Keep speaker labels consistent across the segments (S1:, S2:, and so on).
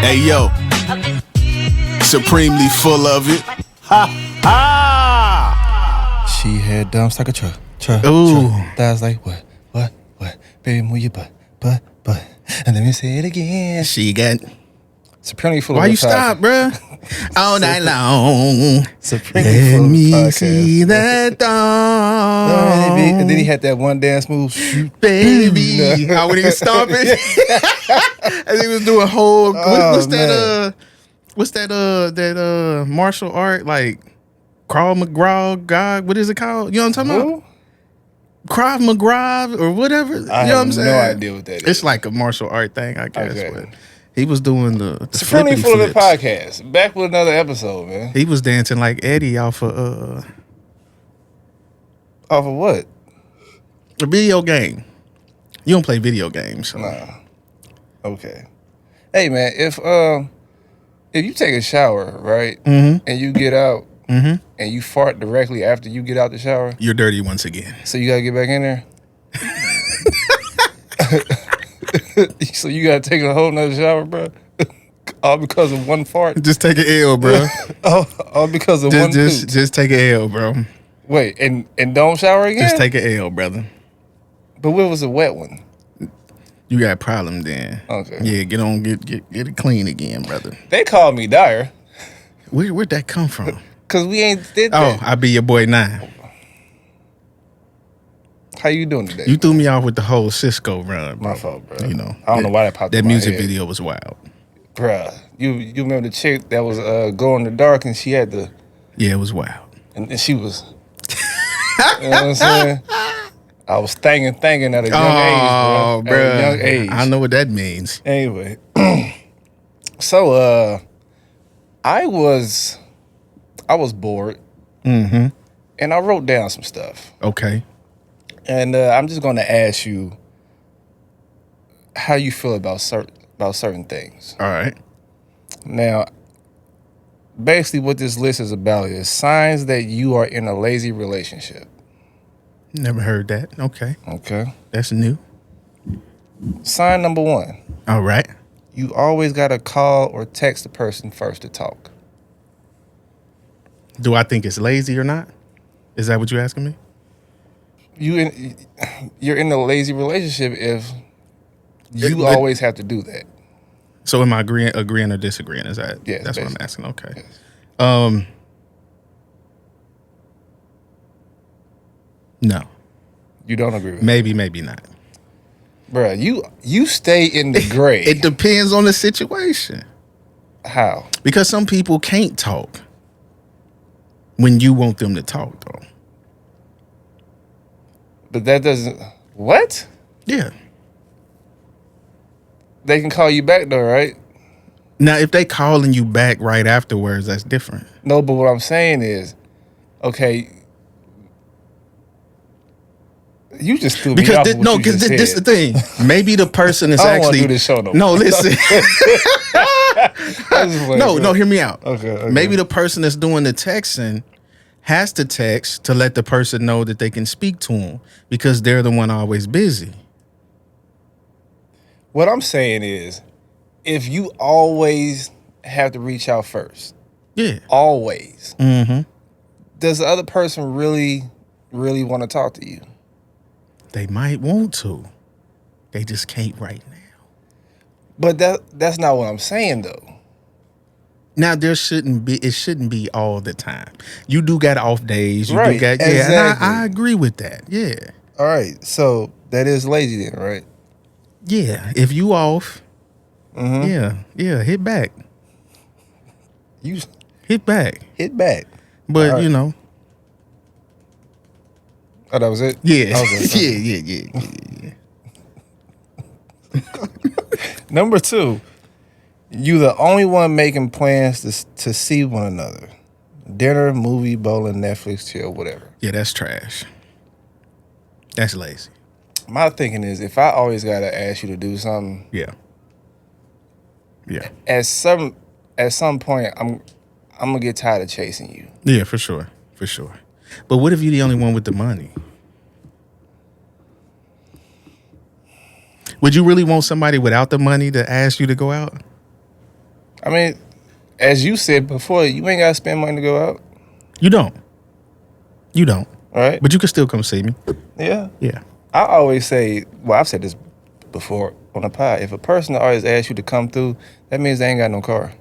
S1: Hey yo, supremely full of it. Ha ha!
S2: She had dumps like a truck.
S1: Ooh.
S2: That's like what? Baby, move your butt. And let me say it again.
S1: She got.
S2: Supremely full
S1: Why
S2: of
S1: you
S2: the podcast.
S1: stop, bruh? All night long.
S2: Supremely
S1: Let
S2: full of the
S1: me
S2: podcast.
S1: see that thong.
S2: And then he had that one dance move.
S1: Baby. I wouldn't even stop it. As he was doing whole. What's that? What's that martial art like? Krav McGraw, God, what is it called? You know what I'm talking about? Krav McGraw or whatever. You know what I'm saying?
S2: No idea what that is.
S1: It's like a martial art thing, I guess.
S2: Okay.
S1: But he was doing the
S2: Supremely
S1: flipping
S2: full of the
S1: flips.
S2: podcast. Back with another episode, man.
S1: He was dancing like Eddie off of
S2: Off of what?
S1: a video game. You don't play video games. So.
S2: Nah. Okay. Hey, man, if you take a shower, right,
S1: Mm-hmm.
S2: and you get out,
S1: Mm-hmm.
S2: and you fart directly after you get out the shower,
S1: You're dirty once again.
S2: so you gotta get back in there. So you gotta take a whole nother shower, bro. All because of one fart.
S1: Just take an L, bro.
S2: All because of one poop.
S1: just take an L, bro.
S2: Wait, and don't shower again?
S1: Just take an L, brother.
S2: But what was a wet one?
S1: You got a problem then.
S2: Okay.
S1: Yeah, get it clean again, brother.
S2: They called me Dyer
S1: Where'd that come from?
S2: because we ain't did
S1: Oh,
S2: that.
S1: I be your boy 9.
S2: How you doing today?
S1: You threw me off with the whole Cisco run, bro.
S2: My fault, bro.
S1: You know,
S2: I don't know why that popped
S1: That
S2: in my
S1: music
S2: head.
S1: video was wild.
S2: Bruh, you remember the chick that was glow in the dark and she had the
S1: Yeah, it was wild.
S2: and she was you know what I'm saying? I was thinking at a young age,
S1: Oh,
S2: bro. At a young
S1: bro.
S2: age.
S1: I know what that means.
S2: Anyway. So I was bored
S1: Mm-hmm.
S2: and I wrote down some stuff.
S1: Okay.
S2: And I'm just gonna ask you how you feel about certain things.
S1: All right.
S2: Now, basically what this list is about is signs that you are in a lazy relationship.
S1: Never heard that. Okay.
S2: Okay.
S1: That's new.
S2: Sign number 1.
S1: All right.
S2: You always gotta call or text the person first to talk.
S1: Do I think it's lazy or not? Is that what you're asking me?
S2: You're in a lazy relationship if you always have to do that.
S1: So am I agreeing or disagreeing? Is that?
S2: Yes,
S1: That's what I'm
S2: basically.
S1: asking. Okay.
S2: Yes.
S1: No.
S2: You don't agree with
S1: Maybe not.
S2: Bruh, you stay in the gray.
S1: It depends on the situation.
S2: How?
S1: Because some people can't talk when you want them to talk, though.
S2: But that doesn't what?
S1: Yeah.
S2: They can call you back though, right?
S1: Now, if they calling you back right afterwards, that's different.
S2: No, but what I'm saying is, okay, you just threw me off.
S1: Because this the thing. Maybe the person is
S2: I don't wanna
S1: actually
S2: do this show no
S1: No,
S2: more.
S1: listen.
S2: No,
S1: No, hear me out.
S2: Okay.
S1: Maybe the person that's doing the texting has to text to let the person know that they can speak to them because they're the one always busy.
S2: What I'm saying is, if you always have to reach out first,
S1: Yeah.
S2: always,
S1: Mm-hmm.
S2: does the other person really want to talk to you?
S1: They might want to. They just can't right now.
S2: But that's not what I'm saying though.
S1: Now it shouldn't be all the time. You do got off days. You
S2: Right,
S1: do got
S2: exactly.
S1: and I agree with that. Yeah.
S2: All right, so that is lazy then, right?
S1: Yeah. If you off,
S2: Mm-hmm.
S1: yeah, hit back.
S2: You
S1: Hit back.
S2: hit back.
S1: But
S2: All right.
S1: you know.
S2: Oh, that was it?
S1: Yeah.
S2: Okay.
S1: yeah.
S2: Number 2, you the only one making plans to see one another. Dinner, movie, bowling, Netflix, chill, whatever.
S1: Yeah, that's trash. That's lazy.
S2: My thinking is, if I always gotta ask you to do something,
S1: Yeah. Yeah.
S2: at some point, I'm gonna get tired of chasing you.
S1: Yeah, for sure. For sure. But what if you're the only one with the money? Would you really want somebody without the money to ask you to go out?
S2: I mean, as you said before, you ain't gotta spend money to go out.
S1: You don't. You don't.
S2: Right?
S1: But you can still come see me.
S2: Yeah.
S1: Yeah.
S2: I always say, well, I've said this before on the pod. If a person always asks you to come through, that means they ain't got no car.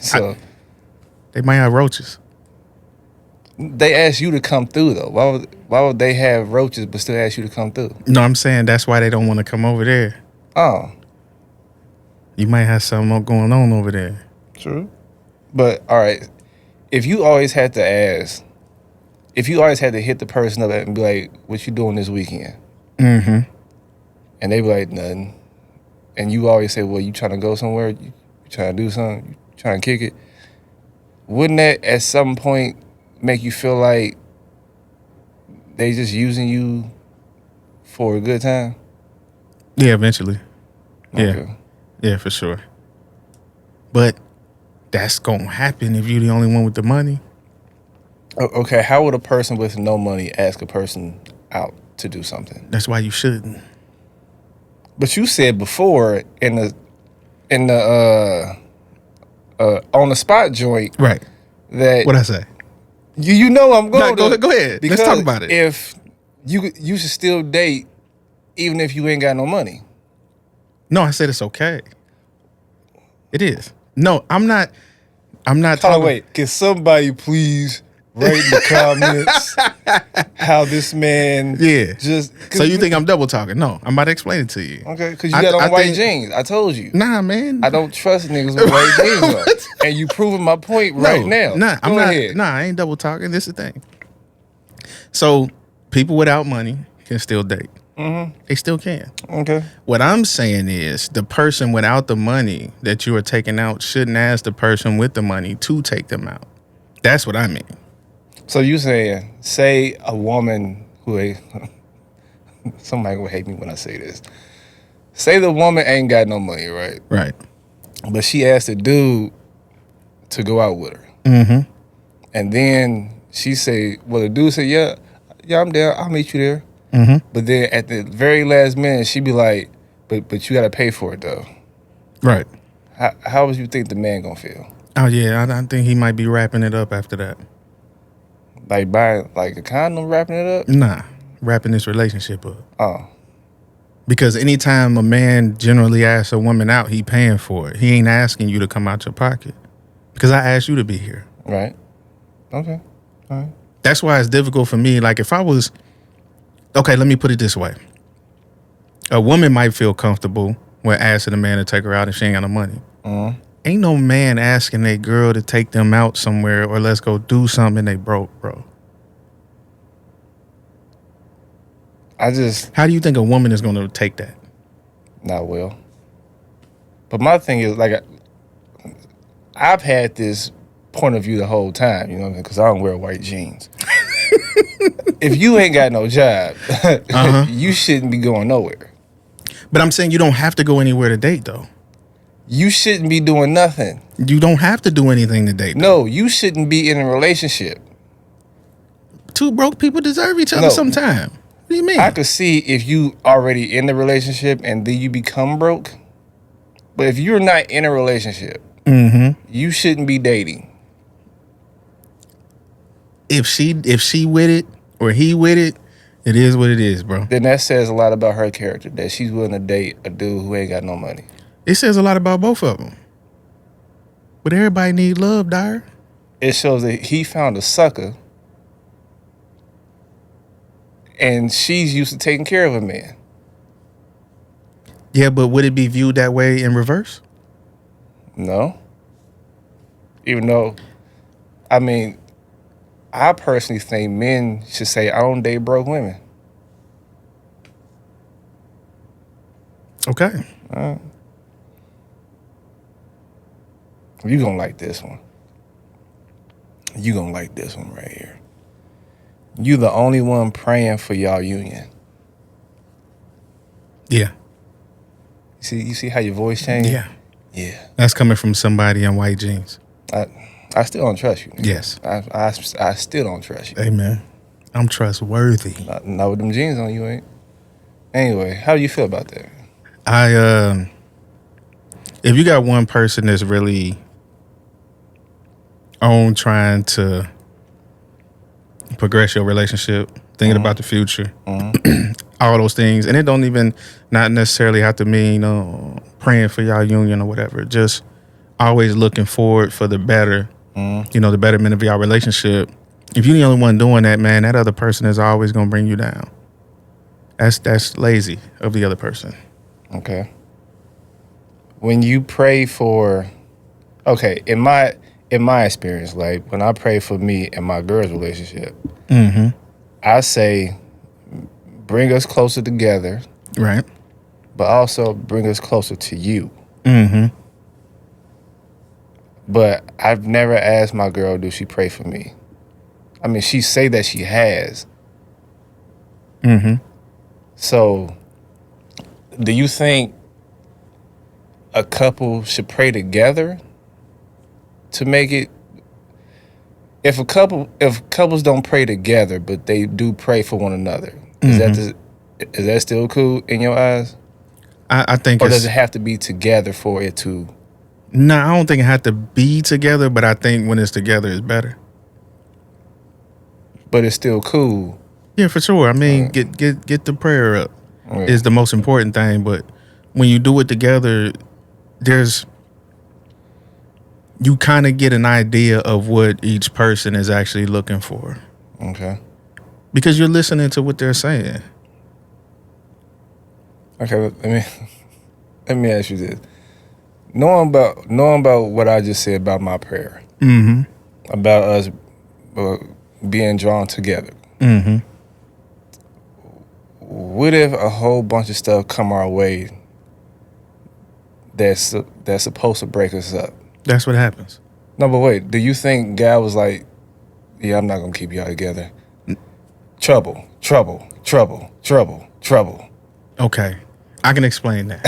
S2: So
S1: they might have roaches.
S2: They ask you to come through though. Why would they have roaches but still ask you to come through?
S1: No, I'm saying that's why they don't want to come over there.
S2: Oh.
S1: You might have something going on over there.
S2: True. But all right, if you always had to ask, if you always had to hit the person up and be like, what you doing this weekend?
S1: Mm-hmm.
S2: And they be like, nothing. And you always say, well, you trying to go somewhere? You trying to do something? You trying to kick it? Wouldn't that at some point make you feel like they just using you for a good time?
S1: Yeah, eventually.
S2: Okay.
S1: Yeah, for sure. But that's gonna happen if you're the only one with the money.
S2: Okay, how would a person with no money ask a person out to do something?
S1: That's why you shouldn't.
S2: But you said before in the on the spot joint,
S1: right?
S2: That
S1: what I say?
S2: You know I'm going.
S1: No, go ahead. Let's talk about it.
S2: If you should still date even if you ain't got no money.
S1: No, I said it's okay. It is. No, I'm not
S2: talking. Wait, can somebody please write in the comments how this man just...
S1: So you think I'm double talking? No, I'm about to explain it to you.
S2: Okay, because you got on white jeans. I told you.
S1: Nah, man.
S2: I don't trust niggas with white jeans on. And you proving my point right now.
S1: Nah,
S2: Go ahead.
S1: Nah, I ain't double talking. This is the thing. So people without money can still date. Mm-hmm. They still can.
S2: Okay.
S1: What I'm saying is the person without the money that you are taking out shouldn't ask the person with the money to take them out. That's what I mean.
S2: So you saying, say a woman who somebody will hate me when I say this. Say the woman ain't got no money, right?
S1: Right.
S2: But she asked the dude to go out with her.
S1: Mm-hmm.
S2: And then she say, well, the dude said, yeah, I'm there. I'll meet you there.
S1: Mm-hmm.
S2: But then at the very last minute, she be like, but you got to pay for it, though.
S1: Right.
S2: How would you think the man going to feel?
S1: Oh, yeah. I think he might be wrapping it up after that.
S2: Like buying like a condom, wrapping it up?
S1: Nah, wrapping this relationship up.
S2: Oh.
S1: Because anytime a man generally asks a woman out, he paying for it. He ain't asking you to come out your pocket. Because I asked you to be here.
S2: Right. Okay. All right.
S1: That's why it's difficult for me. Like if I was... Okay, let me put it this way. A woman might feel comfortable when asking a man to take her out if she ain't got no money.
S2: Mm-hmm.
S1: Ain't no man asking a girl to take them out somewhere or let's go do something they broke, bro. How do you think a woman is going to take that?
S2: Not well. But my thing is, like, I've had this point of view the whole time, you know, because I don't wear white jeans. If you ain't got no job, you shouldn't be going nowhere.
S1: But I'm saying you don't have to go anywhere to date, though.
S2: You shouldn't be doing nothing.
S1: You don't have to do anything to date.
S2: No, you shouldn't be in a relationship.
S1: Two broke people deserve each other sometime. What do you mean?
S2: I could see if you already in the relationship and then you become broke. But if you're not in a relationship, you shouldn't be dating.
S1: If she with it or he with it, it is what it is, bro.
S2: Then that says a lot about her character, that she's willing to date a dude who ain't got no money.
S1: It says a lot about both of them. But everybody need love, Dyer.
S2: It shows that he found a sucker and she's used to taking care of a man.
S1: Yeah, but would it be viewed that way in reverse?
S2: No. Even though, I mean, I personally think men should say, I don't date broke women.
S1: Okay.
S2: All right. You gonna like this one. You gonna like this one right here. You the only one praying for y'all union.
S1: Yeah.
S2: You see how your voice changed?
S1: Yeah.
S2: Yeah.
S1: That's coming from somebody in white jeans.
S2: I still don't trust you. Nigga.
S1: Yes.
S2: I still don't trust you.
S1: Hey, man. I'm trustworthy.
S2: Not with them jeans on, you ain't. Anyway, how do you feel about that?
S1: I if you got one person that's really on trying to progress your relationship, thinking about the future, all those things, and it don't even not necessarily have to mean praying for y'all union or whatever. Just always looking forward for the better, the betterment of y'all relationship. If you're the only one doing that, man, that other person is always gonna bring you down. That's lazy of the other person.
S2: Okay. When you pray for, okay, in my experience, like when I pray for me and my girl's relationship, I say, bring us closer together,
S1: right?
S2: But also bring us closer to you.
S1: Mm-hmm.
S2: But I've never asked my girl, do she pray for me? I mean, she say that she has.
S1: Mm-hmm.
S2: So, do you think a couple should pray together to make it? If couples don't pray together, but they do pray for one another, is that still cool in your eyes?
S1: I think,
S2: or does it have to be together for it to?
S1: No, I don't think it had to be together, but I think when it's together, it's better.
S2: But it's still cool.
S1: Yeah, for sure. I mean, get the prayer up is the most important thing. But when you do it together, you kind of get an idea of what each person is actually looking for.
S2: Okay.
S1: Because you're listening to what they're saying.
S2: Okay, let me ask you this. Knowing about what I just said about my prayer, about us being drawn together, what if a whole bunch of stuff come our way that's supposed to break us up?
S1: That's what happens.
S2: No, but wait, do you think God was like, yeah, I'm not going to keep y'all together? Trouble.
S1: Okay, I can explain that.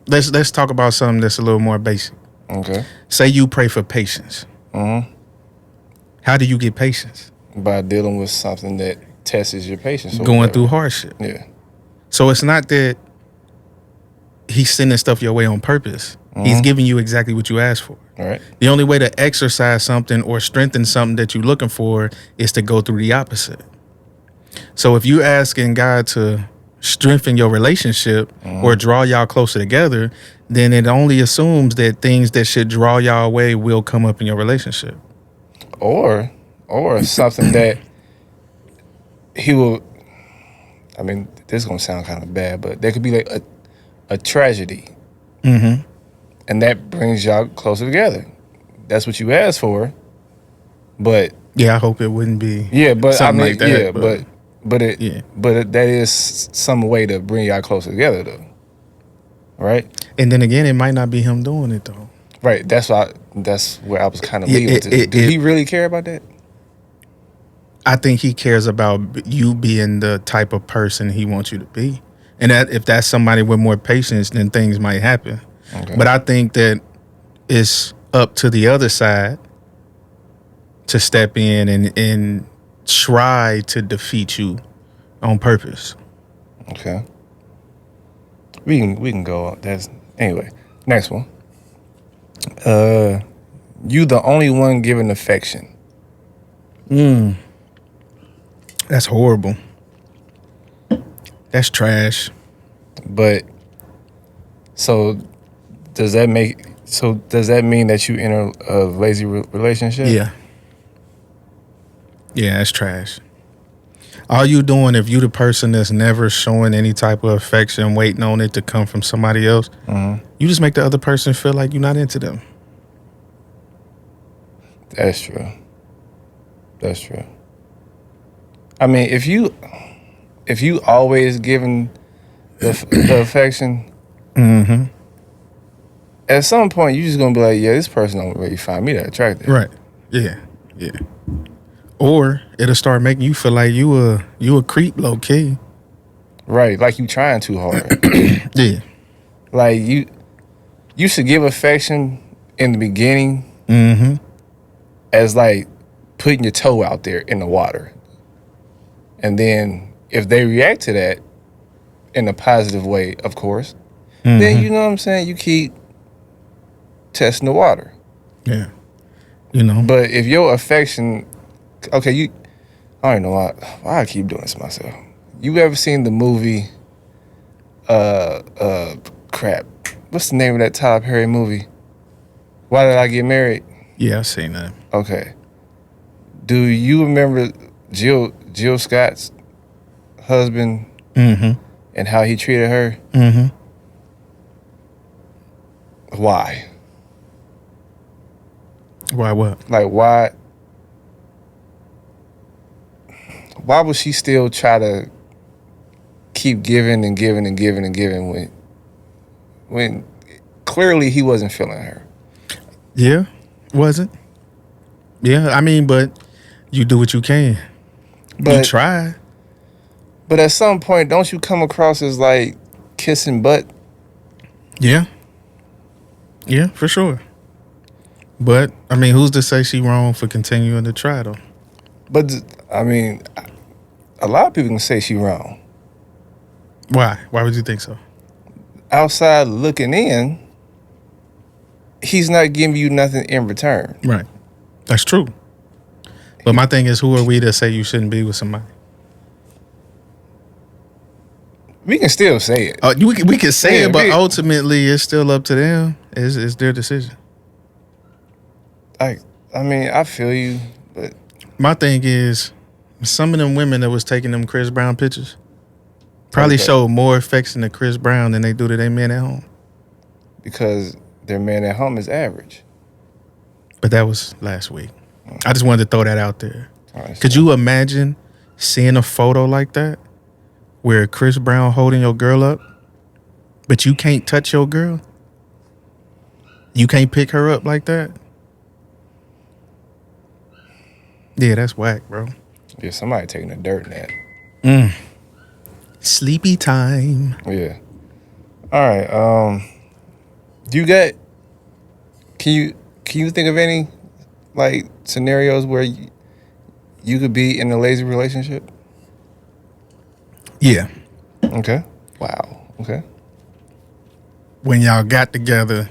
S1: Let's talk about something that's a little more basic.
S2: Okay.
S1: Say you pray for patience. How do you get patience?
S2: By dealing with something that tests your patience.
S1: Going through hardship.
S2: Yeah.
S1: So it's not that he's sending stuff your way on purpose. He's giving you exactly what you asked for.
S2: All right.
S1: The only way to exercise something or strengthen something that you're looking for is to go through the opposite. So if you're asking God to strengthen your relationship or draw y'all closer together, then it only assumes that things that should draw y'all away will come up in your relationship.
S2: Or something that he will, I mean, this is going to sound kind of bad, but there could be like a tragedy. And that brings y'all closer together. That's what you asked for. But
S1: yeah, I hope it wouldn't be.
S2: Yeah, but
S1: something
S2: I mean,
S1: like that,
S2: yeah, but that is some way to bring y'all closer together, though. Right?
S1: And then again, it might not be him doing it, though.
S2: Right. That's where I was kind of leaving to. Do he really care about that?
S1: I think he cares about you being the type of person he wants you to be. And that if that's somebody with more patience, then things might happen. Okay. But I think that it's up to the other side to step in and try to defeat you on purpose.
S2: Okay. We can go. Anyway. Next one. You the only one giving affection.
S1: That's horrible. That's trash.
S2: But does that mean that you in a lazy relationship?
S1: Yeah. Yeah, that's trash. All you doing, if you the person that's never showing any type of affection, waiting on it to come from somebody else, you just make the other person feel like you're not into them.
S2: That's true. I mean, if you always giving the affection, at some point you just gonna be like, yeah, this person don't really find me that attractive.
S1: Right. Yeah. Or it'll start making you feel like you a creep, low key.
S2: Right, like you trying too hard.
S1: Yeah.
S2: Like you should give affection in the beginning as like putting your toe out there in the water. And then if they react to that, in a positive way, of course,
S1: Mm-hmm.
S2: then you know what I'm saying, you keep testing the water.
S1: Yeah. You know.
S2: But if your affection, okay, I don't know why I keep doing this to myself. You ever seen the movie, crap, what's the name of that Tyler Perry movie? Why Did I Get Married?
S1: Yeah, I've seen that.
S2: Okay. Do you remember Jill Scott's husband
S1: Mm-hmm.
S2: and how he treated her?
S1: Mm-hmm.
S2: Why?
S1: Why what?
S2: Like, why would she still try to keep giving and giving and giving and giving when clearly he wasn't feeling her?
S1: Yeah, wasn't. Yeah, I mean, but you do what you can. You try.
S2: But at some point, don't you come across as like kissing butt?
S1: Yeah. Yeah, for sure. But I mean, who's to say she wrong for continuing to try though?
S2: But I mean, a lot of people can say she wrong.
S1: Why? Why would you think so?
S2: Outside looking in, he's not giving you nothing in return.
S1: Right. That's true. But my thing is, who are we to say you shouldn't be with somebody?
S2: We can still say it.
S1: We can say it, but ultimately it's still up to them. It's their decision.
S2: I mean, I feel you, but
S1: my thing is, some of them women that was taking them Chris Brown pictures probably showed more affection to Chris Brown than they do to their men at home.
S2: Because their man at home is average.
S1: But that was last week. I just wanted to throw that out there.
S2: Right,
S1: could you imagine seeing a photo like that where Chris Brown holding your girl up, but you can't touch your girl? You can't pick her up like that? Yeah, that's whack, bro.
S2: Yeah, somebody taking the dirt in that.
S1: Sleepy time.
S2: Yeah. All right. Can you think of any like scenarios where you could be in a lazy relationship?
S1: Yeah.
S2: Okay. Wow. Okay.
S1: When y'all got together,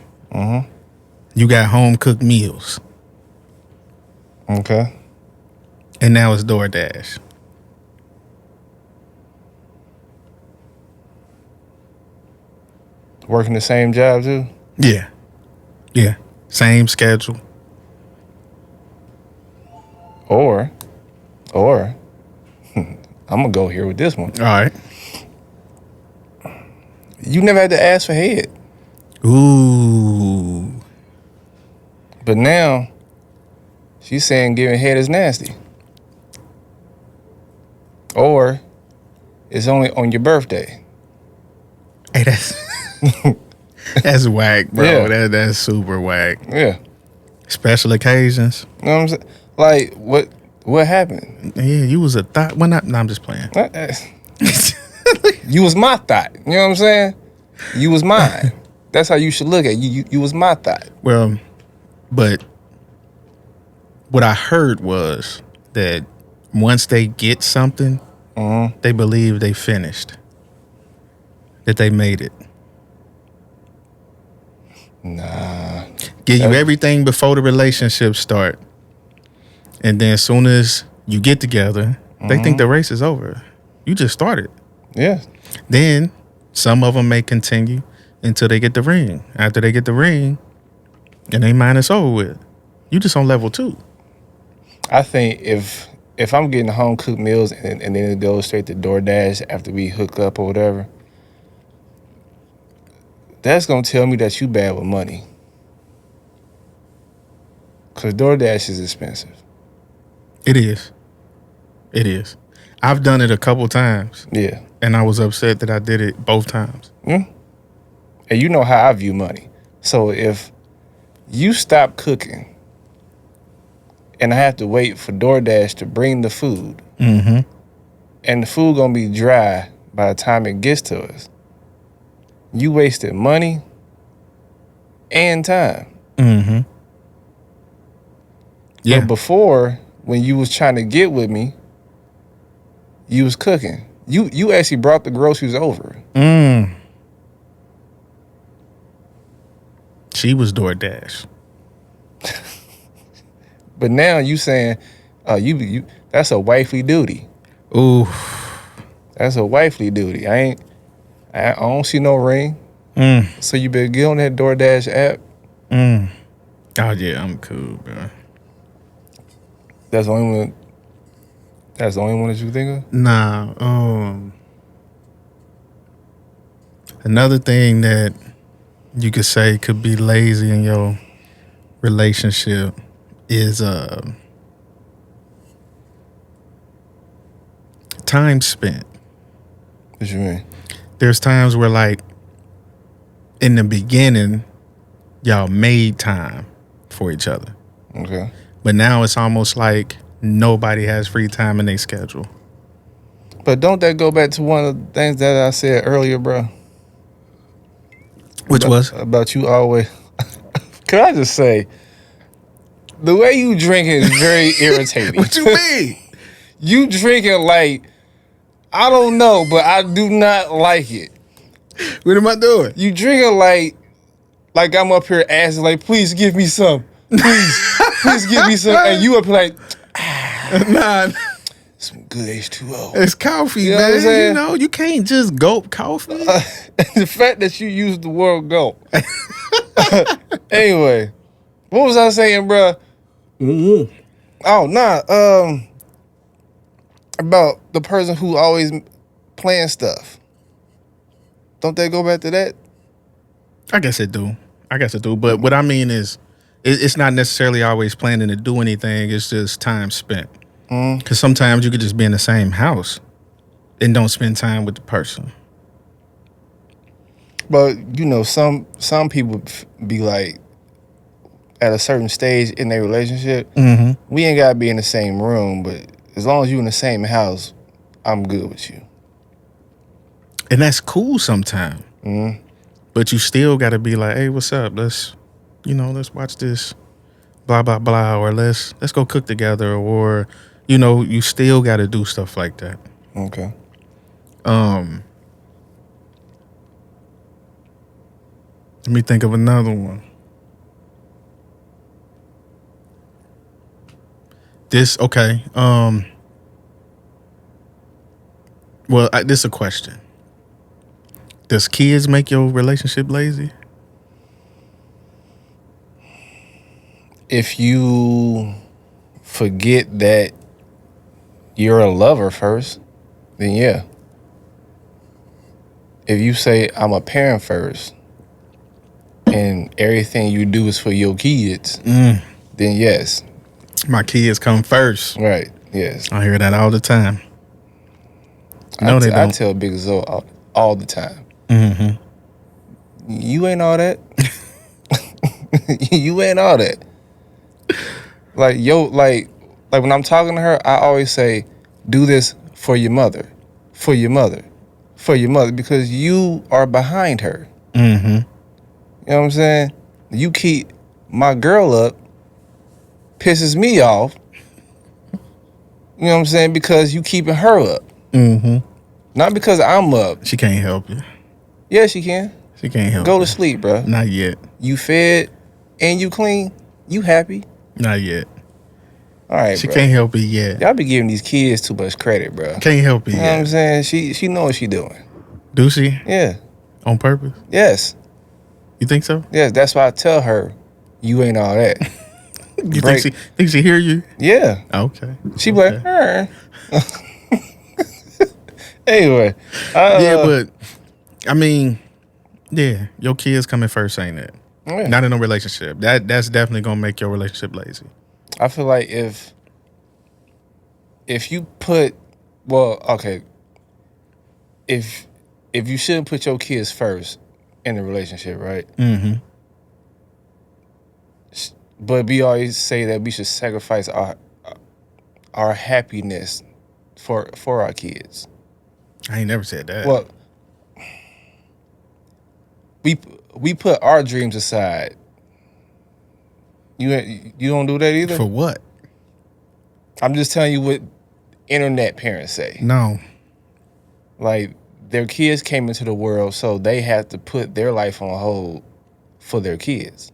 S1: you got home cooked meals.
S2: Okay.
S1: And now it's DoorDash.
S2: Working the same job too?
S1: Yeah. Yeah. Same schedule.
S2: Or I'm gonna go here with this one.
S1: All right.
S2: You never had to ask for head.
S1: Ooh.
S2: But now she's saying giving head is nasty. Or it's only on your birthday.
S1: Hey, that's whack, bro.
S2: Yeah.
S1: That's super whack.
S2: Yeah.
S1: Special occasions.
S2: You know what I'm saying? Like, what happened?
S1: Yeah, you was a thought. Well, no, I'm just playing.
S2: You was my thought. You know what I'm saying? You was mine. That's how you should look at it. You was my thought.
S1: Well, but what I heard was that once they get something, they believe they finished. That they made it.
S2: Nah.
S1: Give you everything before the relationship start. And then as soon as you get together, they think the race is over. You just started.
S2: Yeah.
S1: Then some of them may continue until they get the ring. After they get the ring, and they mind it's over with. You just on level 2.
S2: I think if I'm getting home cooked meals and then it goes straight to DoorDash after we hook up or whatever, that's gonna tell me that you bad with money. Cause DoorDash is expensive.
S1: It is. It is. I've done it a couple times.
S2: Yeah.
S1: And I was upset that I did it both times.
S2: And you know how I view money. So if you stop cooking and I have to wait for DoorDash to bring the food, and the food gonna be dry by the time it gets to us, you wasted money and time.
S1: Yeah.
S2: But before, when you was trying to get with me, you was cooking. You actually brought the groceries over.
S1: She was DoorDash.
S2: But now you saying, you that's a wifely duty.
S1: Ooh.
S2: That's a wifely duty. I don't see no ring. So you better get on that DoorDash app.
S1: Oh yeah, I'm cool, bro.
S2: That's the only one. That's the only one that you think of?
S1: Nah. Another thing that you could say could be lazy in your relationship is time spent.
S2: What you mean?
S1: There's times where, like, in the beginning, y'all made time for each other.
S2: Okay.
S1: But now it's almost like nobody has free time in their schedule.
S2: But don't that go back to one of the things that I said earlier, bro?
S1: Which was?
S2: About you always. Can I just say, the way you drinking is very irritating.
S1: What you mean?
S2: You drinking like, I don't know, but I do not like it.
S1: What am I doing?
S2: You drinking like I'm up here asking, like, please give me some. Please give me some. And you up here like,
S1: Nah,
S2: some good H2O.
S1: it's coffee,
S2: You know what I'm
S1: man.
S2: saying?
S1: You know, you can't just gulp coffee.
S2: The fact that you used the word gulp. Anyway, what was I saying, bro? Oh, nah. About the person who always playing stuff. Don't they go back to that?
S1: I guess it do. But what I mean is, it's not necessarily always planning to do anything. It's just time spent. Because sometimes you could just be in the same house and don't spend time with the person.
S2: But you know, some people be like, at a certain stage in their relationship, we ain't gotta be in the same room, but as long as you in the same house, I'm good with you.
S1: And that's cool sometimes. But you still got to be like, hey, what's up? Let's watch this, blah, blah, blah. Or let's go cook together. Or, you still got to do stuff like that.
S2: Okay.
S1: Let me think of another one. This is a question. Does kids make your relationship lazy?
S2: If you forget that you're a lover first, then yeah. If you say I'm a parent first and everything you do is for your kids, then yes.
S1: My kids come first.
S2: Right, yes.
S1: I hear that all the time. No, they don't.
S2: I tell Big Zo all the time. You ain't all that. You ain't all that. Like, like when I'm talking to her, I always say, do this for your mother, for your mother, for your mother, because you are behind her. You know what I'm saying? You keep my girl up, pisses me off. You know what I'm saying? Because you keeping her up. Not because I'm up.
S1: She can't help you.
S2: Yeah, she can.
S1: She can't help
S2: Go
S1: you.
S2: to sleep, bro.
S1: Not yet.
S2: You fed and you clean. You happy.
S1: Not yet.
S2: All right,
S1: She
S2: bro.
S1: can't help it yet.
S2: Y'all be giving these kids too much credit, bro.
S1: Can't help it
S2: You know what I'm
S1: yet.
S2: saying? She know what she doing.
S1: Do she?
S2: Yeah.
S1: On purpose?
S2: Yes.
S1: You think so?
S2: Yes. That's why I tell her, you ain't all that.
S1: You think she hear you?
S2: Yeah.
S1: Okay.
S2: She be like, Anyway.
S1: Yeah, but I mean, yeah, your kids coming first, ain't it?
S2: Yeah.
S1: Not in a relationship. That's definitely gonna make your relationship lazy.
S2: I feel like if you put, well, okay, if you shouldn't put your kids first in the relationship, right? But we always say that we should sacrifice our happiness for our kids.
S1: I ain't never said that.
S2: Well, we put our dreams aside. You don't do that either?
S1: For what?
S2: I'm just telling you what internet parents say.
S1: No.
S2: Like their kids came into the world, so they had to put their life on hold for their kids.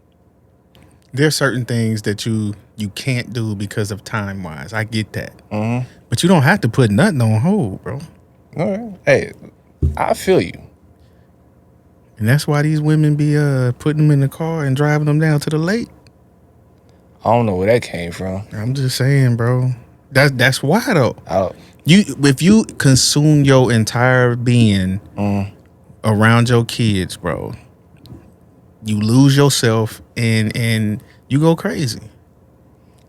S1: There's certain things that you can't do because of time wise. I get that,
S2: Mm-hmm.
S1: but you don't have to put nothing on hold, bro.
S2: All right. Hey, I feel you.
S1: And that's why these women be putting them in the car and driving them down to the lake.
S2: I don't know where that came from.
S1: I'm just saying, bro. That's why though.
S2: I,
S1: If you consume your entire being
S2: mm,
S1: around your kids, bro, you lose yourself and you go crazy.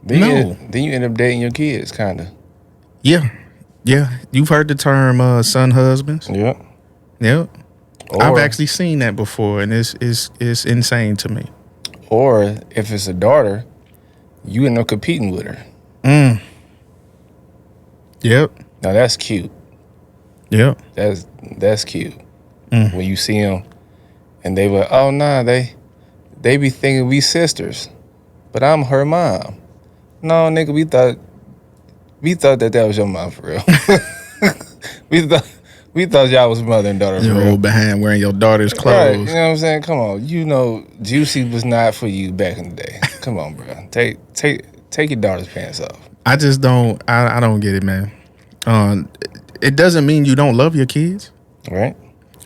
S2: then you end up dating your kids, kind of.
S1: Yeah. You've heard the term son husbands.
S2: Yep.
S1: Yep.
S2: Or,
S1: I've actually seen that before, and it's insane to me.
S2: Or if it's a daughter, you end up competing with her.
S1: Yep.
S2: Now that's cute.
S1: Yep.
S2: That's cute. When you see them, and they were, oh nah, they be thinking we sisters, but I'm her mom. No, nigga, we thought that was your mom for real. we thought y'all was mother and daughter for
S1: You're
S2: real.
S1: old behind wearing your daughter's clothes.
S2: Right, you know what I'm saying? Come on, you know, Juicy was not for you back in the day. Come on, bro. Take your daughter's pants off.
S1: I just don't. I don't get it, man. It doesn't mean you don't love your kids.
S2: Right?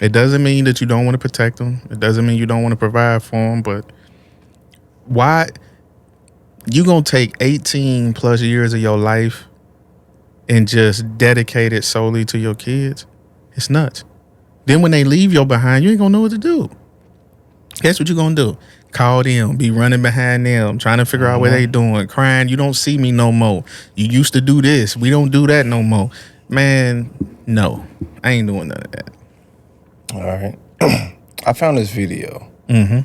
S1: It doesn't mean that you don't want to protect them. It doesn't mean you don't want to provide for them. But why you gonna take 18 plus years of your life and just dedicate it solely to your kids? It's nuts. Then when they leave you behind, you ain't gonna know what to do. Guess what you gonna do? Call them, be running behind them, trying to figure out what they doing, crying, you don't see me no more. You used to do this. We don't do that no more. Man, no. I ain't doing none of that.
S2: All right. I found this video.
S1: Mm-hmm.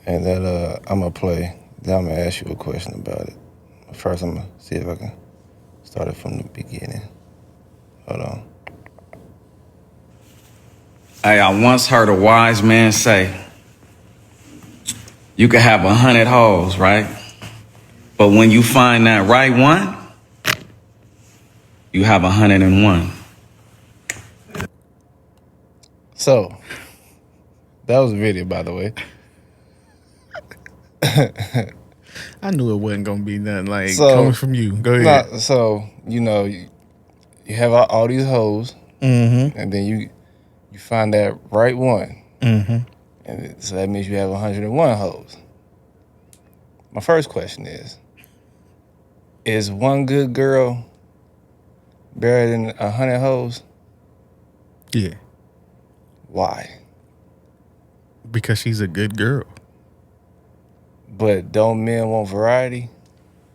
S2: And that I'm going to play. Then I'm going to ask you a question about it. First, I'm going to see if I can start it from the beginning. Hold on.
S3: Hey, I once heard a wise man say, you can have 100 hoes, right? But when you find that right one, you have 101.
S2: So, that was a video, by the way.
S1: I knew it wasn't gonna be nothing like coming from you. Go ahead.
S2: Nah, so, you know, you have all these hoes, and then you find that right one. And so that means you have 101 hoes. My first question is one good girl better than 100 hoes?
S1: Yeah.
S2: Why?
S1: Because she's a good girl.
S2: But don't men want variety?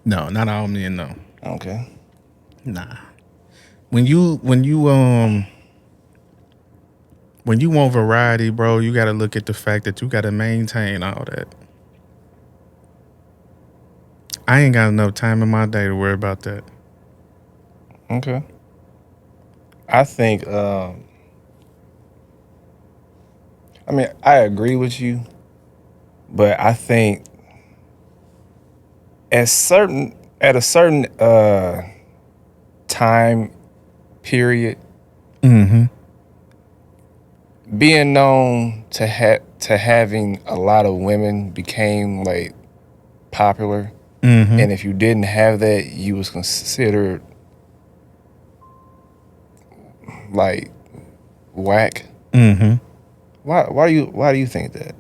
S1: No, not all men, no.
S2: Okay.
S1: Nah. When you want variety, bro, you gotta look at the fact that you gotta maintain all that. I ain't got enough time in my day to worry about that.
S2: Okay. I think, I mean, I agree with you, but I think at a certain time period, being known to having a lot of women became like popular, and if you didn't have that, you was considered like whack. Why do you think that?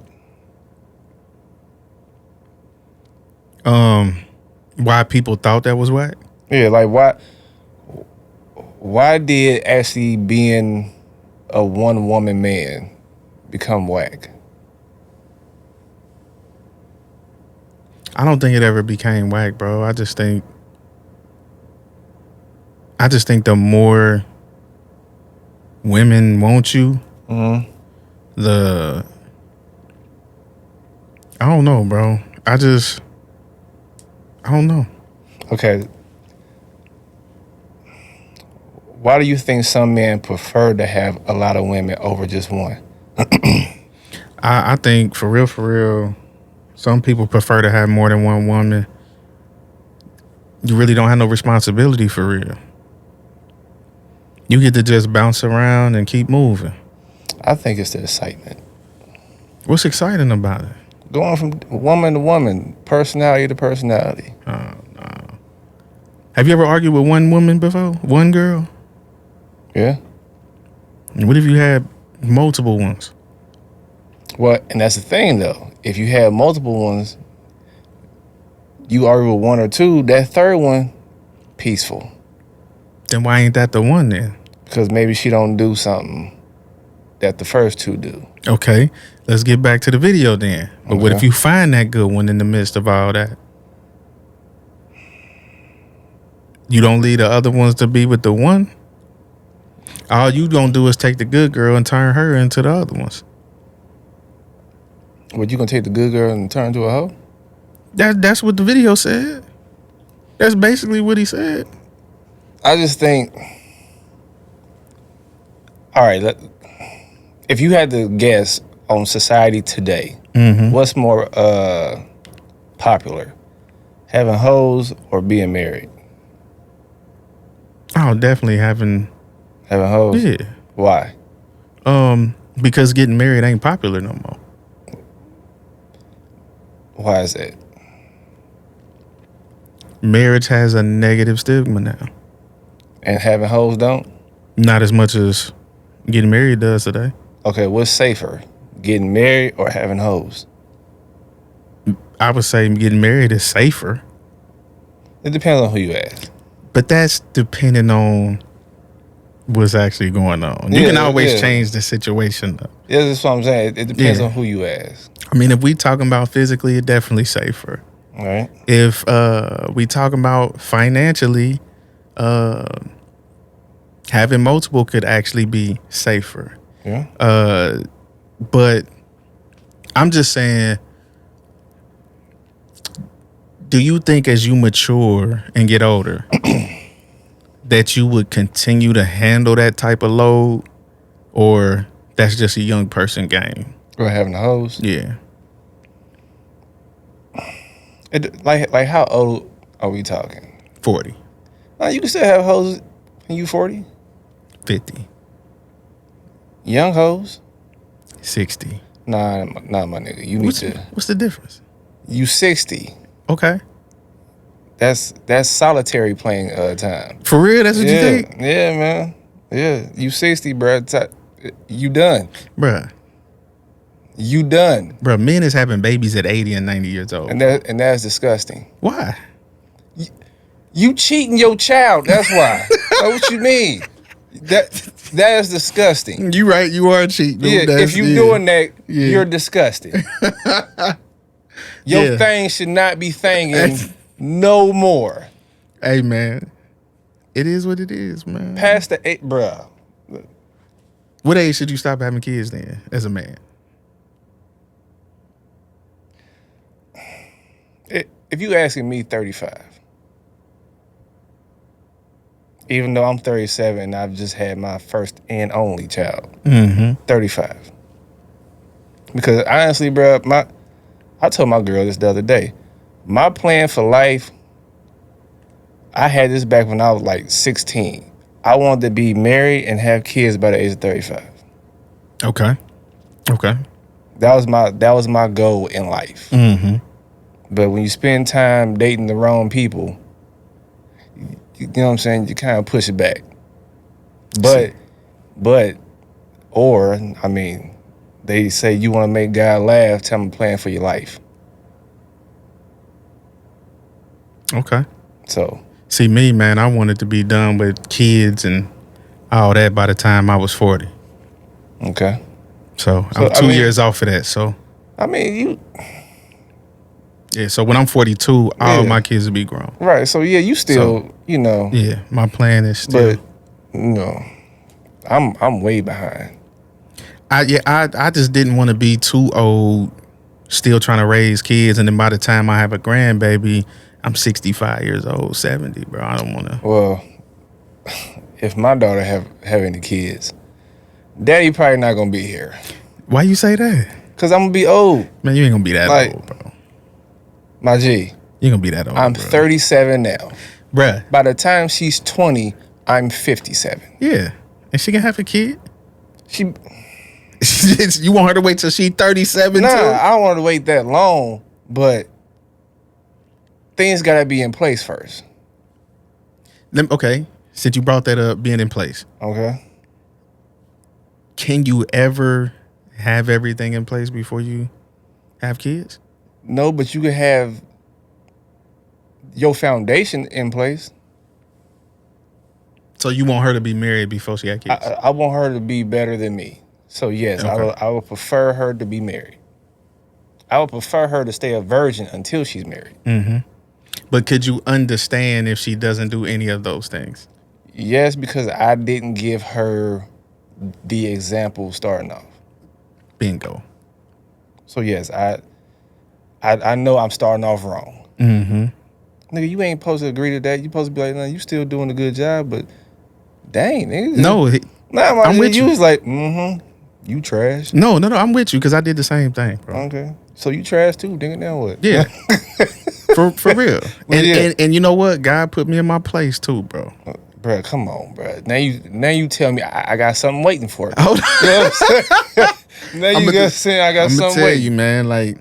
S1: Why people thought that was whack?
S2: Yeah, like why did actually being a one woman man become whack?
S1: I don't think it ever became whack, bro. I just think the more women want you, I don't know, bro. I don't know.
S2: Okay. Why do you think some men prefer to have a lot of women over just one?
S1: I think for real, some people prefer to have more than one woman. You really don't have no responsibility for real. You get to just bounce around and keep moving.
S2: I think it's the excitement.
S1: What's exciting about it?
S2: Going from woman to woman, personality to personality.
S1: Oh, no. Have you ever argued with one woman before? One girl?
S2: Yeah.
S1: What if you had multiple ones?
S2: Well, and that's the thing, though. If you have multiple ones, you argue with one or two, that third one, peaceful.
S1: Then why ain't that the one then?
S2: Because maybe she don't do something that the first two do.
S1: Okay, let's get back to the video then. But what
S2: Okay.
S1: if you find that good one in the midst of all that? You don't leave the other ones to be with the one? All you gonna do is take the good girl and turn her into the other ones.
S2: What, you gonna take the good girl and turn into a hoe?
S1: That's what the video said. That's basically what he said.
S2: I just think, all right, if you had to guess on society today, what's more popular, having hoes or being married?
S1: Oh, definitely having
S2: Hoes?
S1: yeah.
S2: Why?
S1: Because getting married ain't popular no more.
S2: Why is that?
S1: Marriage has a negative stigma now.
S2: And having hoes don't?
S1: Not as much as getting married does today.
S2: Okay, what's safer, getting married or having hoes?
S1: I would say getting married is safer.
S2: It depends on who you ask.
S1: But that's depending on what's actually going on. You
S2: Yeah,
S1: can always
S2: yeah.
S1: change the situation though.
S2: Yeah, that's what I'm saying. It depends
S1: Yeah.
S2: on who you ask.
S1: I mean, if we talking about physically, it's definitely safer.
S2: All right.
S1: If we talking about financially, having multiple could actually be safer.
S2: Yeah.
S1: But I'm just saying, do you think as you mature and get older that you would continue to handle that type of load, or that's just a young person game?
S2: Or having hoes.
S1: Yeah.
S2: Like how old are we talking?
S1: 40,
S2: You can still have hoes when you 40.
S1: 50,
S2: Young hoes?
S1: 60.
S2: Nah, my nigga. You need to.
S1: What's the difference?
S2: You 60.
S1: Okay.
S2: That's solitary playing time.
S1: For real, that's what you think?
S2: Yeah, man. Yeah, you 60, bruh. You done.
S1: Bruh, men is having babies at 80 and 90 years old.
S2: And that's disgusting.
S1: Why?
S2: You cheating your child. That's why. That's what you mean. That is disgusting.
S1: You right, you are cheating.
S2: Yeah, if you doing that, you're disgusting. Your
S1: Yeah.
S2: thing should not be thanging no more.
S1: Hey, man. It is what it is, man.
S2: Past the 8, bruh.
S1: What age should you stop having kids then, as a man?
S2: If you asking me, 35. Even though I'm 37 and I've just had my first and only child. 35. Because honestly, bro, I told my girl this the other day. My plan for life, I had this back when I was like 16. I wanted to be married and have kids by the age of 35.
S1: Okay.
S2: That was my goal in life. But when you spend time dating the wrong people, you know what I'm saying, you kind of push it back. They say you want to make God laugh, tell him a plan for your life.
S1: Okay.
S2: So,
S1: See, me, man, I wanted to be done with kids and all that by the time I was 40.
S2: okay.
S1: So I'm 2
S2: I mean-
S1: years off of that. So,
S2: I mean,
S1: yeah. So when I'm 42, all
S2: Yeah.
S1: my kids will be grown.
S2: right. So, yeah, you still,
S1: Yeah. My plan is still.
S2: but, I'm way behind.
S1: I just didn't want to be too old, still trying to raise kids, and then by the time I have a grandbaby, I'm 65 years old, 70, bro. I don't want to.
S2: Well, if my daughter have any kids, daddy probably not going to be here.
S1: Why you say that?
S2: Because I'm going to be old.
S1: Man, you ain't gonna be that
S2: Like-
S1: old, bro.
S2: My G,
S1: You ain't gonna be that old.
S2: I'm
S1: bro.
S2: 37 now.
S1: Bruh.
S2: By the time she's 20, I'm 57.
S1: Yeah. And she can have a kid.
S2: She
S1: You want her to wait till she 37
S2: Nah,
S1: too?
S2: I don't want to wait that long, but things gotta be in place first.
S1: Okay. Since you brought that up, being in place,
S2: Okay.
S1: can you ever have everything in place before you have kids?
S2: No, but you could have your foundation in place.
S1: So you want her to be married before she got kids?
S2: I want her to be better than me. So yes,
S1: Okay.
S2: I would prefer her to be married. I would prefer her to stay a virgin until she's married.
S1: Mm-hmm. But could you understand if she doesn't do any of those things?
S2: Yes, because I didn't give her the example starting off.
S1: Bingo.
S2: So yes, I know I'm starting off wrong.
S1: Mm-hmm.
S2: Nigga, you ain't supposed to agree to that. You supposed to be like, no, you still doing a good job, but dang, nigga.
S1: No,
S2: I'm
S1: with
S2: you.
S1: you.
S2: Was like, you trash.
S1: no, I'm with you because I did the same thing, bro.
S2: Okay. So you trash too, nigga. Now what?
S1: Yeah. for real. And,
S2: Yeah.
S1: and you know what? God put me in my place too, bro.
S2: Bruh, come on, bruh. Now you tell me I got something waiting for me.
S1: Hold on.
S2: You know what I'm saying? Now you just saying I got
S1: I'm gonna
S2: something
S1: tell
S2: waiting.
S1: you, man. Like,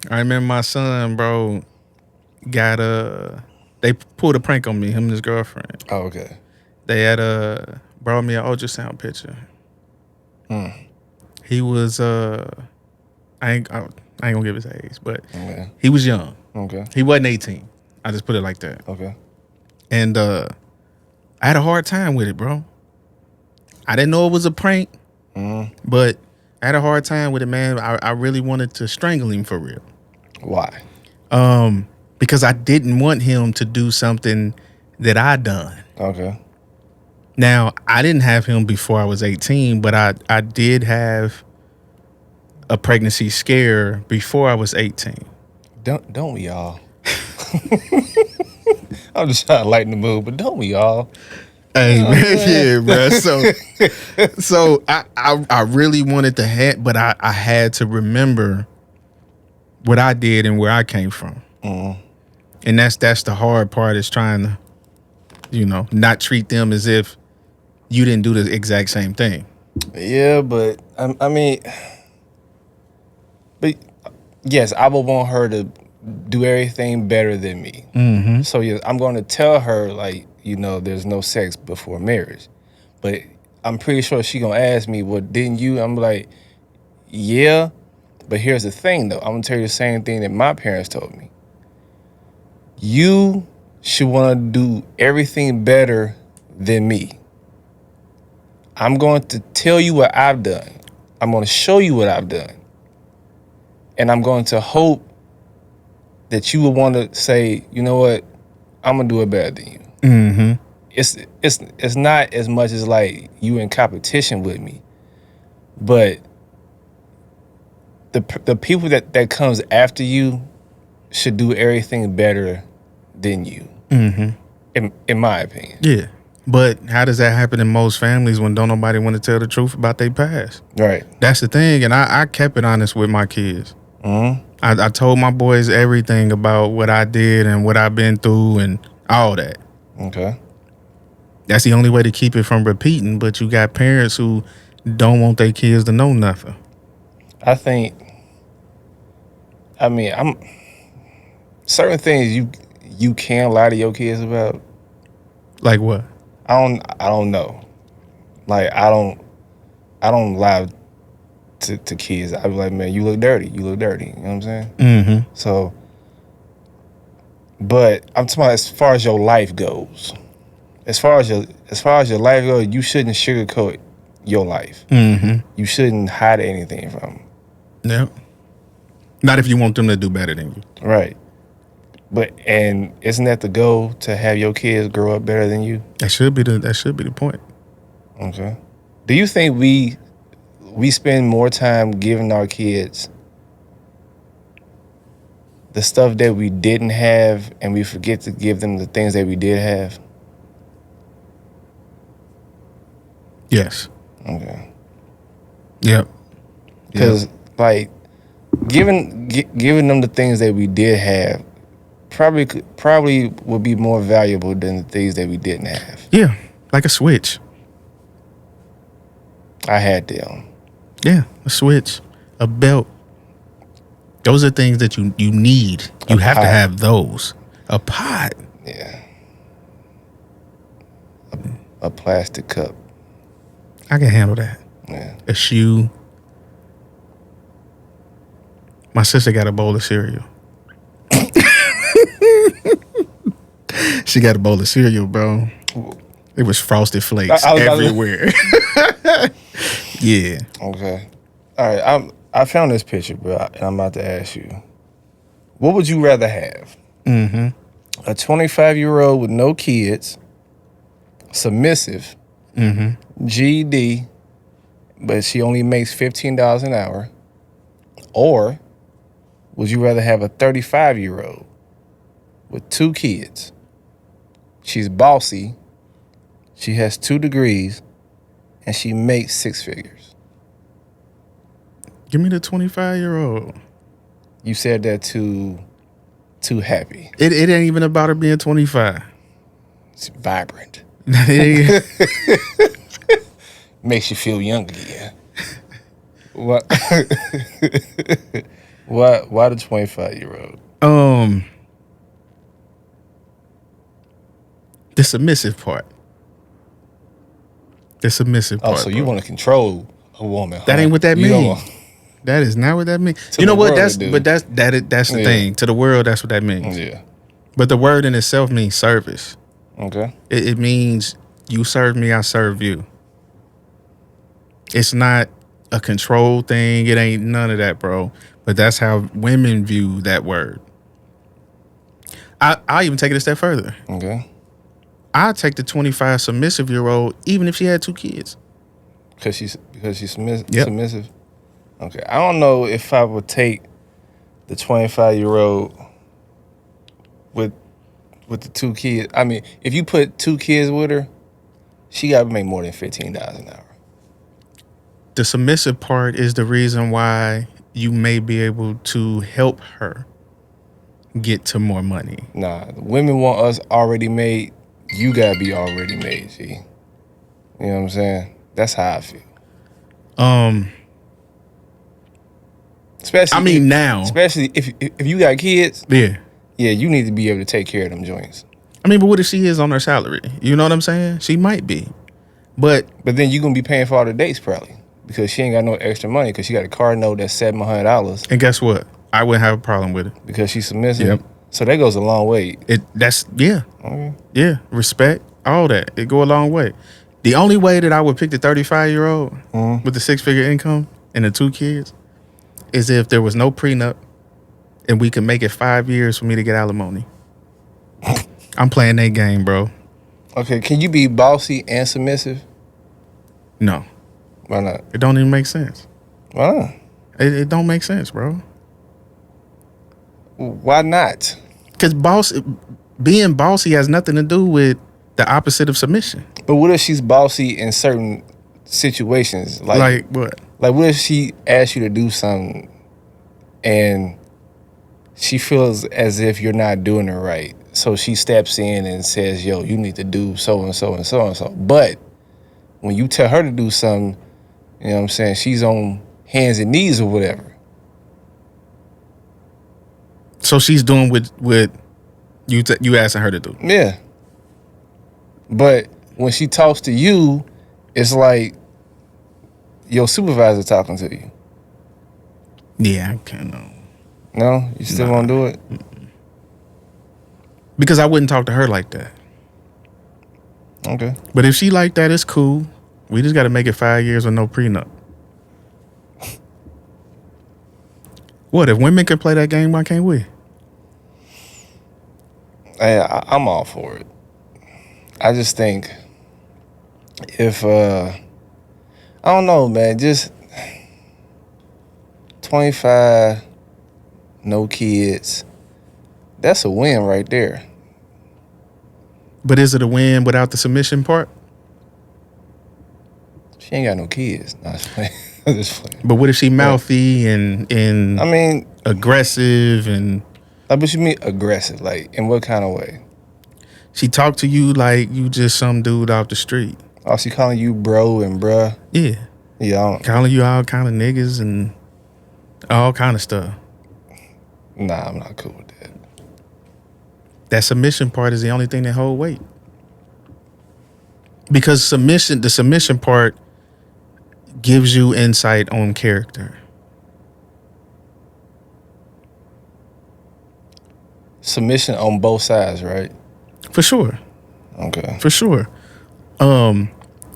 S1: I remember my son, bro, got they pulled a prank on me, him and his girlfriend.
S2: Oh, okay.
S1: They had brought me an ultrasound picture. He was I ain't gonna give his age, but
S2: Okay.
S1: he was young.
S2: Okay.
S1: He wasn't 18. I just put it like that.
S2: Okay.
S1: And I had a hard time with it, bro. I didn't know it was a prank, but I had a hard time with it, man. I really wanted to strangle him for real.
S2: Why?
S1: Because I didn't want him to do something that I done.
S2: Okay.
S1: Now, I didn't have him before I was 18, but I did have a pregnancy scare before I was 18.
S2: Don't we all? I'm just trying to lighten the mood, but don't we all?
S1: Hey, man, yeah, bro. So I really wanted to have, but I had to remember what I did and where I came from. And that's the hard part, is trying to, not treat them as if you didn't do the exact same thing.
S2: Yeah, but I mean, but yes, I would want her to do everything better than me.
S1: Mm-hmm.
S2: So yes, I'm going to tell her, like, there's no sex before marriage. But I'm pretty sure she gonna ask me, well, didn't you? I'm like, yeah. But here's the thing, though. I'm gonna tell you the same thing that my parents told me. You should want to do everything better than me. I'm going to tell you what I've done. I'm going to show you what I've done. And I'm going to hope that you will want to say, you know what, I'm going to do it better than you.
S1: Mm-hmm.
S2: It's not as much as like you in competition with me, but the people that comes after you should do everything better than you. Mm-hmm. In my opinion.
S1: Yeah. But how does that happen in most families when don't nobody want to tell the truth about their past?
S2: Right.
S1: That's the thing. And I kept it honest with my kids.
S2: Mm-hmm.
S1: I told my boys everything about what I did and what I've been through and all that.
S2: Okay.
S1: That's the only way to keep it from repeating. But you got parents who don't want their kids to know nothing.
S2: I'm certain things you can lie to your kids about.
S1: Like what?
S2: I don't know. Like I don't lie to kids. I be like, man, you look dirty. You know what I'm saying?
S1: Mm-hmm.
S2: So, but I'm talking about as far as your life goes. As far as your life goes, you shouldn't sugarcoat your life.
S1: Mm-hmm.
S2: You shouldn't hide anything from them.
S1: Yep. Not if you want them to do better than you.
S2: Right. And isn't that the goal, to have your kids grow up better than you?
S1: That should be the point.
S2: Okay. Do you think we spend more time giving our kids the stuff that we didn't have, and we forget to give them the things that we did have?
S1: Yes.
S2: Okay.
S1: Yep.
S2: Because like giving them the things that we did have probably would be more valuable than the things that we didn't have.
S1: Yeah. Like a switch.
S2: I had them.
S1: Yeah, a switch, a belt. Those are things that you need. You have to have those. A pot.
S2: Yeah. A plastic cup.
S1: I can handle that.
S2: Yeah.
S1: A shoe. My sister got a bowl of cereal. She got a bowl of cereal, bro. It was Frosted Flakes everywhere. Yeah.
S2: Okay. All right. I found this picture, bro, and I'm about to ask you, what would you rather have?
S1: Mm-hmm.
S2: A 25-year-old with no kids, submissive, GED, but she only makes $15 an hour, or would you rather have a 35-year-old with 2 kids? She's bossy, she has 2 degrees, and she makes 6 figures.
S1: Give me the 25-year-old.
S2: You said that too happy.
S1: It ain't even about her being 25.
S2: It's vibrant.
S1: It
S2: Makes you feel young again. What? Why the 25-year-old?
S1: The submissive part. The submissive part.
S2: Oh, so you want to control a woman?
S1: That ain't what that means. That is not what that means. You know what? That's the thing. To the world, that's what that means.
S2: Yeah.
S1: But the word in itself means service.
S2: Okay.
S1: It means you serve me, I serve you. It's not a control thing. It ain't none of that, bro. But that's how women view that word. I'll even take it a step further.
S2: Okay.
S1: I'll take the 25 submissive-year-old even if she had 2 kids.
S2: Because she's submissive.
S1: Yep.
S2: Submissive. Okay. I don't know if I would take the 25-year-old with the 2 kids. I mean, if you put 2 kids with her, she got to make more than $15 an hour.
S1: The submissive part is the reason why you may be able to help her get to more money.
S2: Nah, women want us already made. You gotta be already made, G. You know what I'm saying? That's how I feel. Especially
S1: now.
S2: Especially if you got kids.
S1: Yeah.
S2: Yeah, you need to be able to take care of them joints.
S1: I mean, but what if she is on her salary? You know what I'm saying? She might be. But
S2: then you're gonna be paying for all the dates probably. Because she ain't got no extra money because she got a car note that's $700.
S1: And guess what? I wouldn't have a problem with it.
S2: Because she's submissive.
S1: Yep.
S2: So that goes a long way.
S1: Yeah.
S2: Okay.
S1: Yeah. Respect. All that. It go a long way. The only way that I would pick the 35-year-old with the 6-figure income and the 2 kids is if there was no prenup and we could make it 5 years for me to get alimony. I'm playing that game, bro.
S2: Okay, can you be bossy and submissive?
S1: No.
S2: Why not?
S1: It don't even make sense.
S2: Why not?
S1: It don't make sense, bro.
S2: Why not?
S1: Because being bossy has nothing to do with the opposite of submission.
S2: But what if she's bossy in certain situations?
S1: Like what?
S2: Like what if she asks you to do something and she feels as if you're not doing it right? So she steps in and says, yo, you need to do so and so and so and so. But when you tell her to do something, you know what I'm saying, she's on hands and knees or whatever.
S1: So she's doing what you asking her to do.
S2: Yeah. But when she talks to you, it's like your supervisor talking to you.
S1: Yeah, I can't know.
S2: No? You still won't do it?
S1: Because I wouldn't talk to her like that.
S2: Okay.
S1: But if she like that, it's cool. We just got to make it 5 years with no prenup. What, if women can play that game, why can't we?
S2: I'm all for it. I just think if, I don't know, man, just 25, no kids, that's a win right there.
S1: But is it a win without the submission part?
S2: She ain't got no kids. No, I'm just playing.
S1: But what if she mouthy and
S2: I mean,
S1: aggressive and...
S2: Like, what you mean aggressive? Like, in what kind of way?
S1: She talk to you like you just some dude off the street.
S2: Oh, she calling you bro and bruh.
S1: Yeah.
S2: Yeah.
S1: Calling you all kind of niggas and all kind of stuff.
S2: Nah, I'm not cool with that.
S1: That submission part is the only thing that hold weight. Because the submission part gives you insight on character.
S2: Submission on both sides, right?
S1: For sure.
S2: Okay.
S1: For sure. And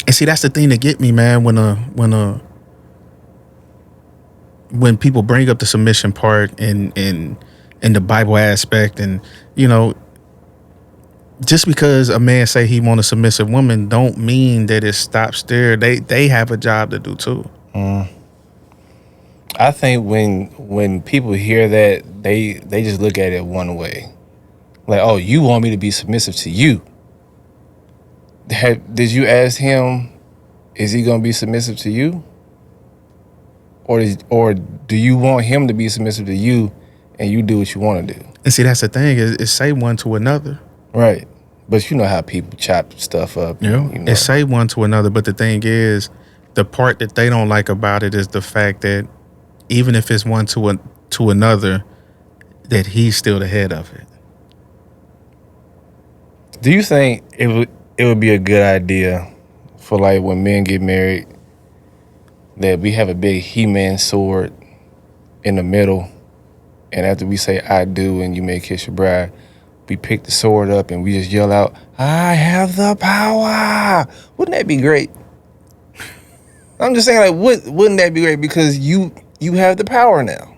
S1: see, that's the thing that get me, man, when people bring up the submission part and the Bible aspect, and you know, just because a man say he want a submissive woman don't mean that it stops there. They have a job to do too.
S2: I think when people hear that, they just look at it one way. Like, oh, you want me to be submissive to you. Did you ask him, is he going to be submissive to you? Or do you want him to be submissive to you and you do what you want to do?
S1: And see, that's the thing, is say one to another.
S2: Right. But you know how people chop stuff up.
S1: Yeah.
S2: You know.
S1: It's say one to another, but the thing is, the part that they don't like about it is the fact that even if it's one to another, that he's still the head of it.
S2: Do you think it would be a good idea for, like, when men get married, that we have a big He-Man sword in the middle, and after we say I do and you may kiss your bride, we pick the sword up and we just yell out, I have the power? Wouldn't that be great? I'm just saying, like, wouldn't that be great? Because you have the power now.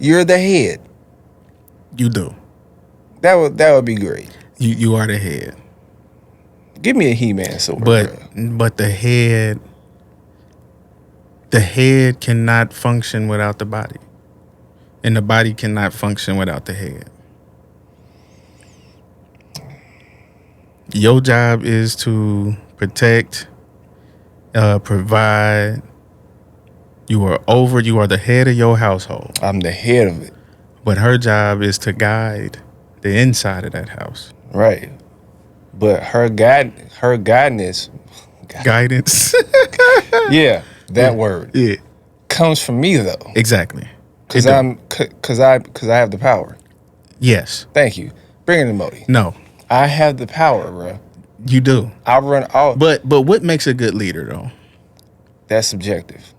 S2: You're the head.
S1: You do.
S2: That would be great.
S1: You are the head.
S2: Give me a He-Man sword.
S1: But the head cannot function without the body. And the body cannot function without the head. Your job is to protect, provide. You are the head of your household.
S2: I'm the head of it.
S1: But her job is to guide the inside of that house.
S2: Right. But her guidance.
S1: Guidance.
S2: Yeah, that word.
S1: Yeah.
S2: Comes from me though.
S1: Exactly.
S2: Cause I have the power.
S1: Yes.
S2: Thank you. Bring in the emoji.
S1: No.
S2: I have the power, bro.
S1: You do.
S2: I run all.
S1: But what makes a good leader though?
S2: That's subjective.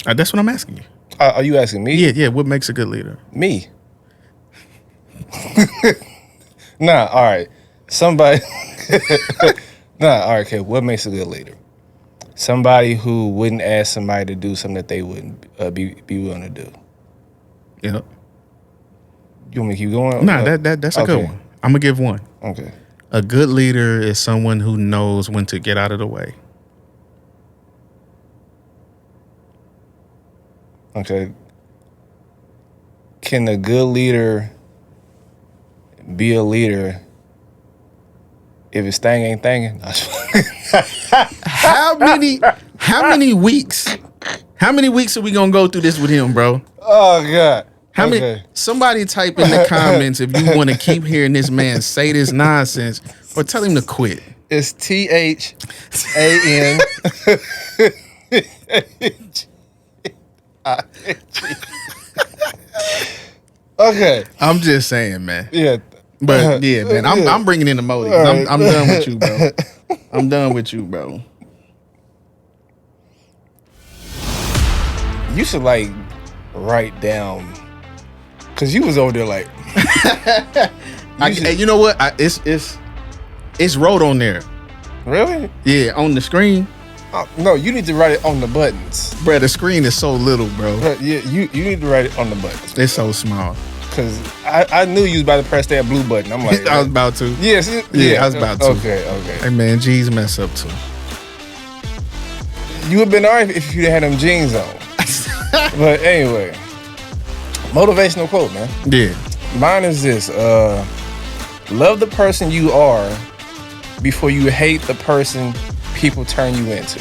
S1: That's what I'm asking you.
S2: Are you asking me?
S1: Yeah. What makes a good leader?
S2: Me. Nah. All right. Somebody. Nah. All right. Okay. What makes a good leader? Somebody who wouldn't ask somebody to do something that they wouldn't be willing to do.
S1: Yep.
S2: You want me to keep going?
S1: Nah, that's a good one. I'm gonna give one.
S2: Okay.
S1: A good leader is someone who knows when to get out of the way.
S2: Okay. Can a good leader be a leader if his thing ain't thangin'?
S1: How many weeks are we gonna go through this with him, bro?
S2: Oh God.
S1: How many? Somebody type in the comments if you want to keep hearing this man say this nonsense, or tell him to quit.
S2: It's THAN. Okay.
S1: I'm just saying, man.
S2: Yeah.
S1: But yeah, man, I'm bringing in emojis. Right. I'm done with you, bro. I'm done with you, bro.
S2: You should like write down, cause you was over there like.
S1: You know what? It's wrote on there.
S2: Really?
S1: Yeah, on the screen.
S2: No, you need to write it on the buttons.
S1: Bro, the screen is so little, bro.
S2: Yeah, you need to write it on the buttons.
S1: It's so small.
S2: Cause I knew you was about to press that blue button. I'm like,
S1: I was about to.
S2: Yes.
S1: Yeah, I was about to.
S2: Okay.
S1: Hey man, G's mess up too.
S2: You would have been alright if you had them jeans on. But anyway, motivational quote, man.
S1: Yeah.
S2: Mine is this: love the person you are before you hate the person people turn you into.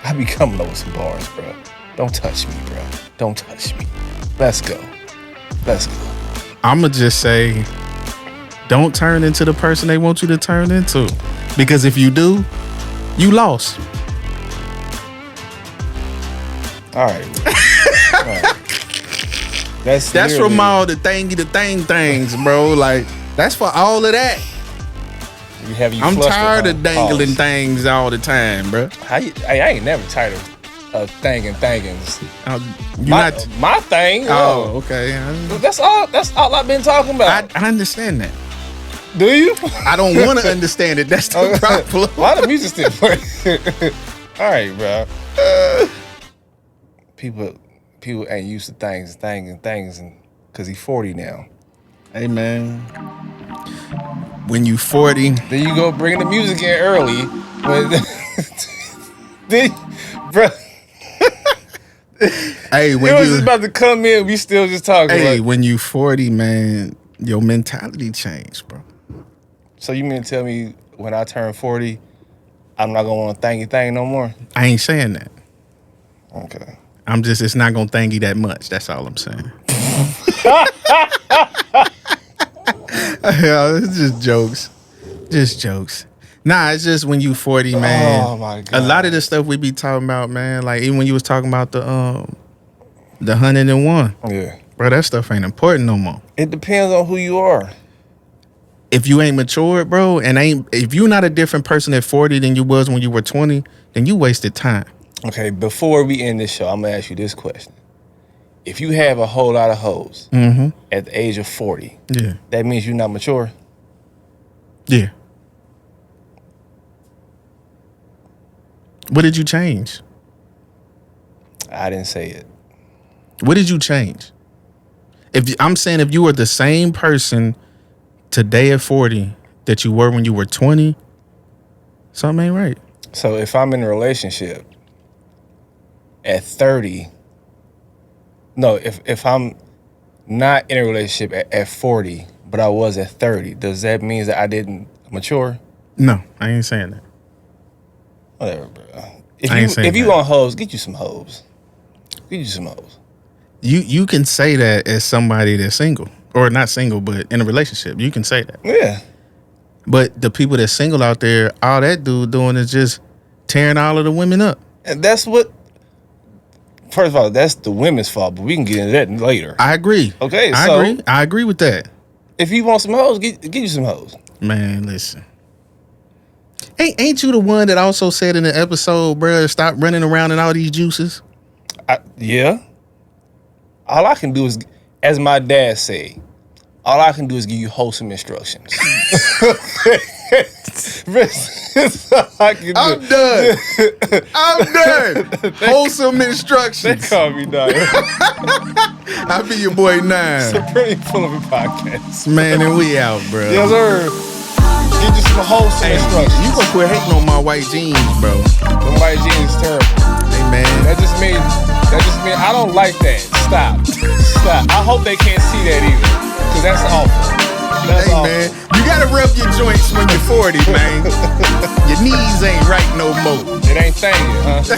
S2: I be coming up with some bars, bro. Don't touch me, bro. Don't touch me. Let's go.
S1: I'ma just say, don't turn into the person they want you to turn into. Because if you do, you lost.
S2: All right. All right. That's
S1: from all the things, bro. Like, that's for all of that. I'm tired of dangling things all the time, bro.
S2: I ain't never tired of thingings. My thing.
S1: Oh, okay.
S2: That's all I've been talking about.
S1: I understand that.
S2: Do you?
S1: I don't want to understand it. That's the problem.
S2: Why the music still playing? All right, bro. People ain't used to things, and because he's 40 now.
S1: Hey, man. When you 40,
S2: then you go bring the music in early. Bro.
S1: Hey, when
S2: it was just about to come in, we still just talking.
S1: Hey, when you 40, man, your mentality changed, bro.
S2: So you mean to tell me when I turn 40, I'm not gonna want to thank you thing no more?
S1: I ain't saying that.
S2: Okay.
S1: It's not gonna thank you that much. That's all I'm saying. It's just jokes. Just jokes. Nah, it's just when you 40, man.
S2: Oh my God.
S1: A lot of the stuff we be talking about, man, like even when you was talking about the 101.
S2: Yeah.
S1: Bro, that stuff ain't important no more.
S2: It depends on who you are.
S1: If you ain't matured, bro, and if you're not a different person at 40 than you was when you were 20, then you wasted time.
S2: Okay, before we end this show, I'm gonna ask you this question. If you have a whole lot of hoes at the age of 40, that means you're not mature?
S1: Yeah. What did you change?
S2: I didn't say it.
S1: What did you change? I'm saying if you were the same person today at 40 that you were when you were 20, something ain't right.
S2: So if I'm in a relationship at 30, no, if I'm not in a relationship at 40, but I was at 30, does that mean that I didn't mature?
S1: No, I ain't saying that.
S2: Whatever, bro. If you want hoes, get you some hoes. Get you some hoes.
S1: You can say that as somebody that's single. Or not single, but in a relationship. You can say that.
S2: Yeah.
S1: But the people that's single out there, all that dude doing is just tearing all of the women up.
S2: And that's what... First of all, that's the women's fault, but we can get into that later.
S1: I agree.
S2: Okay,
S1: I agree with that.
S2: If you want some hoes, get you some hoes.
S1: Man, listen. Ain't you the one that also said in the episode, bruh, stop running around in all these juices?
S2: Yeah. All I can do is, as my dad said, all I can do is give you wholesome instructions. That's all I can do.
S1: I'm done. Wholesome instructions.
S2: They call me Nine.
S1: I'll be your boy Nine.
S2: Supreme Full of a Podcast.
S1: Man, and we out, bro.
S2: Yes, sir. Get you some wholesome instructions.
S1: You gonna quit hating on my white jeans, bro.
S2: Them white jeans is terrible.
S1: Hey, man.
S2: That just means I don't like that. Stop. I hope they can't see that either, because that's awful. That's awful.
S1: Man, you gotta rub your joints when you're 40, man. Your knees ain't right no more.
S2: It ain't thangin', huh?